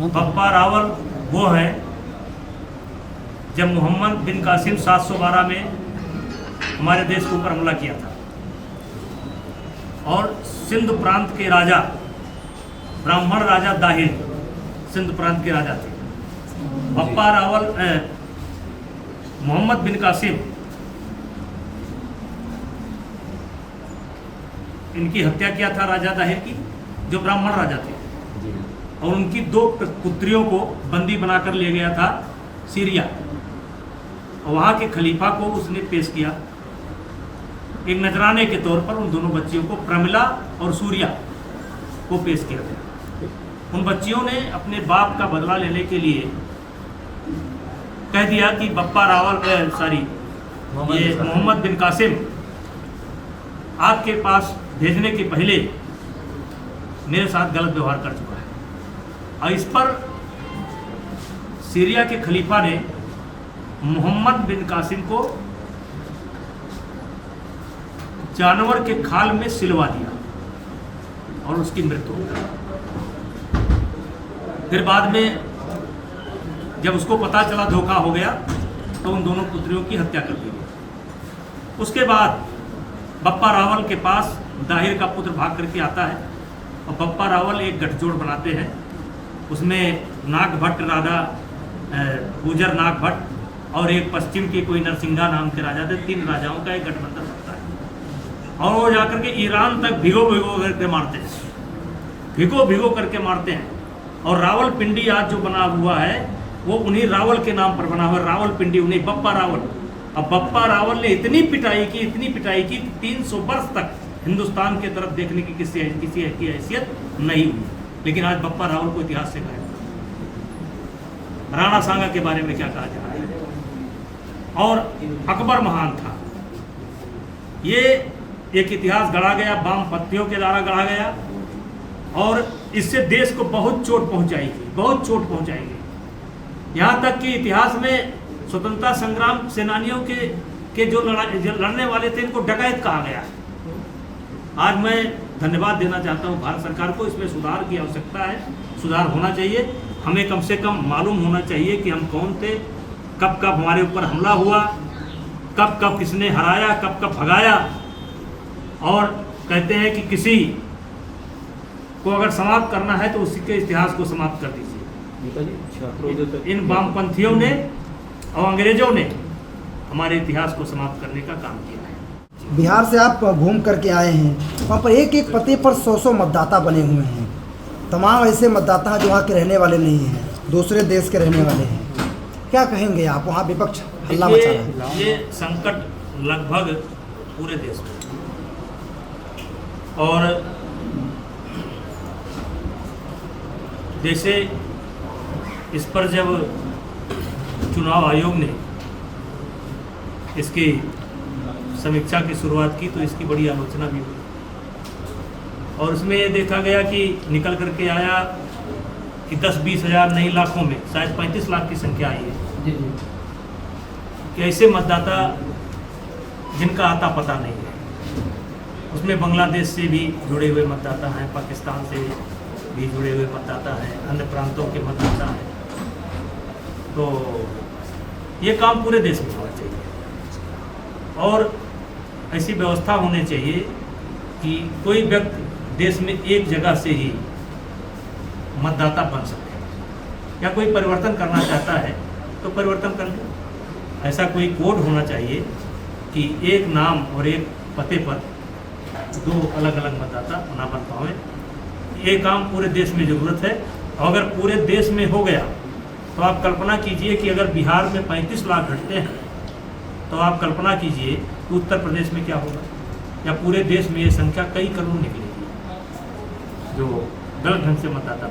बप्पा रावल वो है जब मोहम्मद बिन कासिम 712 में हमारे देश के ऊपर हमला किया था और सिंध प्रांत के राजा ब्राह्मण राजा दाहिर सिंध प्रांत के राजा थे। बप्पा रावल मोहम्मद बिन कासिम इनकी हत्या किया था राजा दाहिर की, जो ब्राह्मण राजा थे, और उनकी 2 पुत्रियों को बंदी बनाकर ले गया था सीरिया। और वहाँ के खलीफा को उसने पेश किया एक नजराने के तौर पर। उन दोनों बच्चियों को, प्रमिला और सूर्या को पेश किया गया। उन बच्चियों ने अपने बाप का बदला लेने के लिए कह दिया कि बप्पा रावल ये मोहम्मद बिन कासिम आपके पास भेजने के पहले मेरे साथ गलत व्यवहार कर चुका है। और इस पर सीरिया के खलीफा ने मोहम्मद बिन कासिम को जानवर के खाल में सिलवा दिया और उसकी मृत्यु हो गई। फिर बाद में जब उसको पता चला धोखा हो गया तो उन दोनों पुत्रियों की हत्या कर दी गई। उसके बाद बप्पा रावल के पास दाहिर का पुत्र भाग करके आता है और बप्पा रावल एक गठजोड़ बनाते हैं। उसमें नाग भट्ट राजा गुजर नाग भट्ट और एक पश्चिम के कोई नरसिंगा नाम के राजा थे। 3 राजाओं का एक गठबंधन होता है और वो जाकर के ईरान तक भिगो करके मारते हैं, भिगो करके मारते हैं। और रावल पिंडी आज जो बना हुआ है वो उन्हीं रावल के नाम पर बना हुआ है, रावल पिंडी, उन्हीं बप्पा रावल। अब बप्पा रावल ने इतनी पिटाई की 300 वर्ष तक हिंदुस्तान की तरफ देखने की किसी की हैसियत नहीं हुई। लेकिन आज बप्पा रावल को इतिहास से गायब। राणा सांगा के बारे में क्या कहा जा रहा है। और अकबर महान था, ये एक इतिहास गढ़ा गया, वामपंथियों के द्वारा गढ़ा गया और इससे देश को बहुत चोट पहुंचाएगी। यहाँ तक कि इतिहास में स्वतंत्रता संग्राम सेनानियों के जो लड़ने वाले थे इनको डकैत कहा गया है। आज मैं धन्यवाद देना चाहता हूँ भारत सरकार को। इसमें सुधार की आवश्यकता है, सुधार होना चाहिए। हमें कम से कम मालूम होना चाहिए कि हम कौन थे, कब हमारे ऊपर हमला हुआ, कब किसने हराया, कब भगाया। और कहते हैं कि किसी को अगर समाप्त करना है तो उसी के इतिहास को समाप्त कर दीजिए। इन वामपंथियों ने और अंग्रेजों ने हमारे इतिहास को समाप्त करने का काम किया है। बिहार से आप घूम करके आए हैं, वहाँ पर एक पते पर 100 मतदाता बने हुए हैं। तमाम ऐसे मतदाता हैं जो वहाँ के रहने वाले नहीं हैं, दूसरे देश के रहने वाले हैं। क्या कहेंगे आप? वहाँ विपक्ष हल्ला मचा रहा है। ये संकट लगभग पूरे देश में, और जैसे इस पर जब चुनाव आयोग ने इसकी समीक्षा की शुरुआत की तो इसकी बड़ी आलोचना भी हुई। और उसमें ये देखा गया कि निकल करके आया कि 10-20 हज़ार नहीं, लाखों में शायद 35 लाख की संख्या आई है कि ऐसे मतदाता जिनका आता पता नहीं है। उसमें बांग्लादेश से भी जुड़े हुए मतदाता हैं, पाकिस्तान से भी जुड़े हुए मतदाता हैं, अन्य प्रांतों के मतदाता हैं। तो ये काम पूरे देश में होना चाहिए और ऐसी व्यवस्था होनी चाहिए कि कोई व्यक्ति देश में एक जगह से ही मतदाता बन सके, या कोई परिवर्तन करना चाहता है तो परिवर्तन कर ले। ऐसा कोई कोड होना चाहिए कि एक नाम और एक पते पर 2 अलग-अलग मतदाता ना बन पाए। ये काम पूरे देश में ज़रूरत है। अगर पूरे देश में हो गया तो आप कल्पना कीजिए कि अगर बिहार में 35 लाख घटते हैं तो आप कल्पना कीजिए कि उत्तर प्रदेश में क्या होगा, या पूरे देश में ये संख्या कई करोड़ निकलेगी जो गलत ढंग से मतदाता